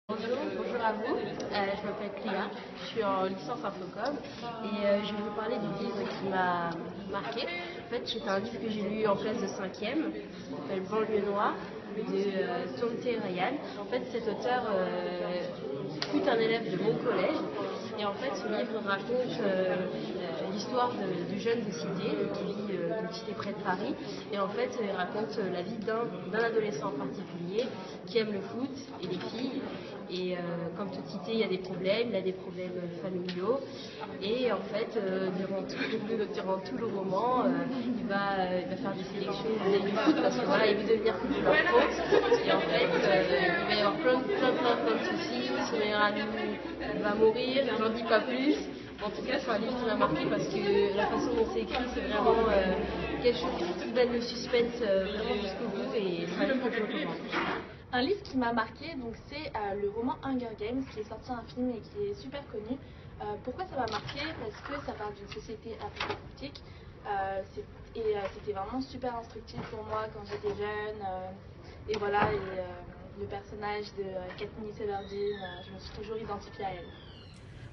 Bonjour à vous, je m'appelle Cléa, je suis en licence Infocom et je vais vous parler du livre qui m'a marqué. En fait, c'est un livre que j'ai lu en classe de 5e, qui s'appelle Banlieue Noire de Tonté Ryan. En fait, cet auteur fut un élève de mon collège et en fait, ce livre raconte l'histoire du jeune de cité qui vit une cité près de Paris et en fait, il raconte la vie d'un adolescent en particulier qui aime le foot et les filles. Et comme toute cité, il y a des problèmes, il a des problèmes familiaux. Et en fait, durant tout le roman, il va faire des sélections du foot parce que voilà, il veut devenir footballeur pro. Et en fait, il va y avoir plein de soucis. Son meilleur ami va mourir, je n'en dis pas plus. En tout cas, c'est un livre qui m'a marqué parce que la façon dont c'est écrit, c'est vraiment quelque chose qui donne le suspense vraiment jusqu'au bout. Et c'est un livre que je recommande. Un livre qui m'a marqué, donc c'est le roman Hunger Games, qui est sorti un film et qui est super connu. Pourquoi ça m'a marqué? Parce que ça parle d'une société apocalyptique c'était vraiment super instructif pour moi quand j'étais jeune. Et voilà, le personnage de Katniss Everdeen, je me suis toujours identifiée à elle.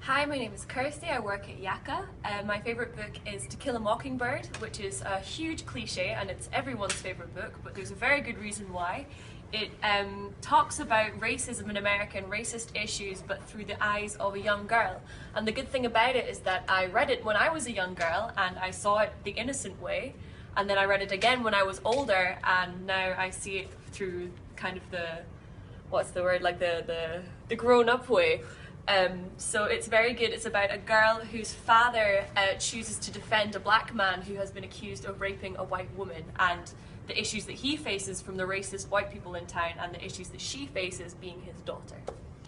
Hi, my name is Kirsty. I work at Yaka. My favourite book is To Kill a Mockingbird, which is a huge cliche and it's everyone's favourite book, but there's a very good reason why. It talks about racism in America and racist issues, but through the eyes of a young girl. And the good thing about it is that I read it when I was a young girl and I saw it the innocent way. And then I read it again when I was older and now I see it through kind of the grown-up way. So it's very good. It's about a girl whose father chooses to defend a black man who has been accused of raping a white woman and the issues that he faces from the racist white people in town and the issues that she faces being his daughter.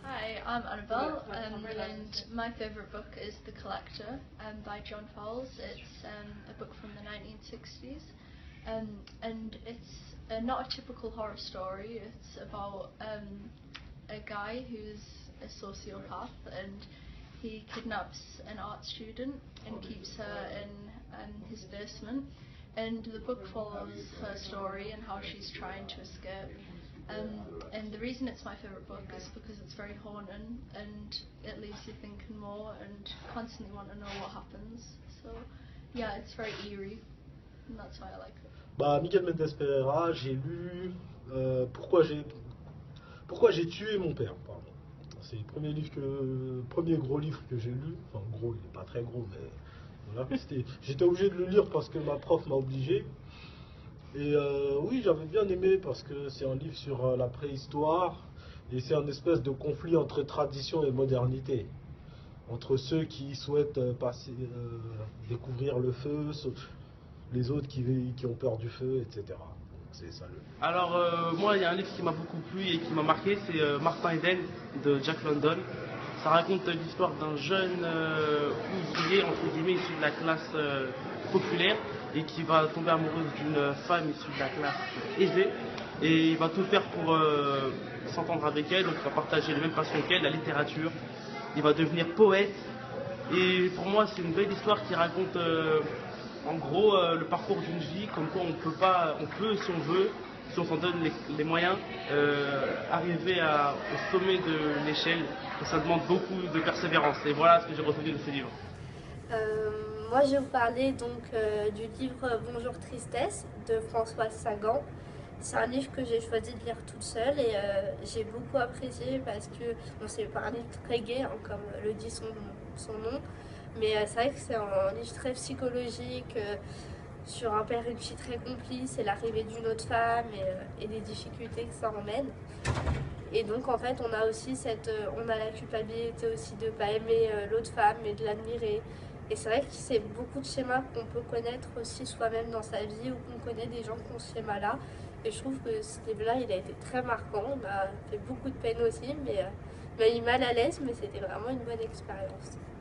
Hi, I'm Annabelle and my favourite book is The Collector by John Fowles. It's a book from the 1960s and it's not a typical horror story. It's about a guy who's a sociopath and he kidnaps an art student and keeps her in his basement, and the book follows her story and how she's trying to escape, and the reason it's my favourite book is because it's very haunting and it leaves you thinking more and constantly want to know what happens. So yeah, it's very eerie and that's why I like it. Miguel Méndez Pereira, j'ai lu Pourquoi j'ai tué mon père, pardon. C'est le premier gros livre que j'ai lu. Enfin, gros, il n'est pas très gros, mais voilà. J'étais obligé de le lire parce que ma prof m'a obligé. Et oui, j'avais bien aimé parce que c'est un livre sur la préhistoire et c'est un espèce de conflit entre tradition et modernité. Entre ceux qui souhaitent découvrir le feu, les autres qui ont peur du feu, etc. C'est ça le... Alors moi il y a un livre qui m'a beaucoup plu et qui m'a marqué, c'est Martin Eden de Jack London. Ça raconte l'histoire d'un jeune ouvrier entre guillemets issu de la classe populaire et qui va tomber amoureuse d'une femme issue de la classe aisée et il va tout faire pour s'entendre avec elle, donc il va partager les mêmes passions qu'elle, la littérature. Il va devenir poète et pour moi c'est une belle histoire qui raconte en gros, le parcours d'une vie, comme quoi on peut, si on veut, si on s'en donne les moyens, arriver au sommet de l'échelle. Ça demande beaucoup de persévérance. Et voilà ce que j'ai retenu de ce livre. Moi, je vais vous parler donc du livre Bonjour Tristesse de Françoise Sagan. C'est un livre que j'ai choisi de lire toute seule et j'ai beaucoup apprécié parce que c'est pas un livre très gai, hein, comme le dit son nom. Mais c'est vrai que c'est un livre très psychologique sur un père et une fille très complices et l'arrivée d'une autre femme et les difficultés que ça emmène. Et donc en fait on a la culpabilité aussi de ne pas aimer l'autre femme et de l'admirer. Et c'est vrai que c'est beaucoup de schémas qu'on peut connaître aussi soi-même dans sa vie ou qu'on connaît des gens qui ont ce schéma-là. Et je trouve que ce livre-là il a été très marquant, il m'a fait beaucoup de peine aussi, mais il m'a mis mal à l'aise, mais c'était vraiment une bonne expérience.